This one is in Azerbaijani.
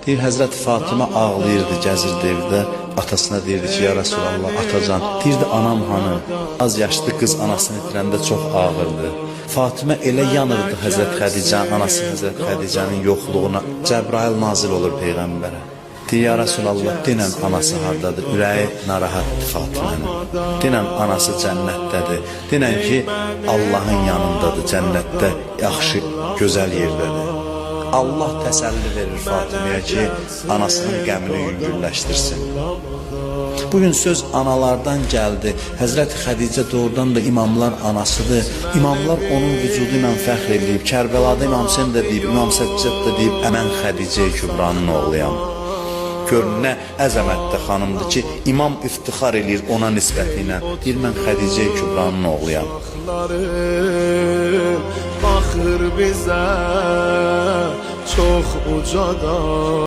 Deyir, Həzrəti Fatimə ağlayırdı, gəzirdi evdə. Atasına deyirdi ki, ya Rasulallah, atacan. Deyirdi, anam hanı? Az yaşlı qız anasını itirəndə çox ağırdı. Fatimə elə yanırdı Həzrət Xədicənin, anası Həzrət Xədicənin yoxluğuna. Cəbrail nazil olur Peyğəmbərə. Deyir, ya Rasulallah, dinən anası hardadır? Ürəyi narahatdır Fatimənin. Dinən anası cənnətdədir. Dinən ki, Allahın yanındadır, cənnətdə yaxşı, gözəl yerdədir. Allah təsəlli verir Fatiməyə ki, anasının qəmini yüngülləşdirsin. Bugün söz analardan gəldi. Həzrəti Xədicə doğrudan da imamlar anasıdır. İmamlar onun vücudu ilə fəxr edib. Kərbəlada İmam Hüseyn də deyib, İmam Səccad da deyib, mən Xədicə Kübranın oğluyam. Gör nə əzəmətdə xanımdır ki, imam iftixar eləyir ona nisbəti ilə. Deyir, mən Xədicə Kübranın oğluyam. Baxır bizə çox ucadan.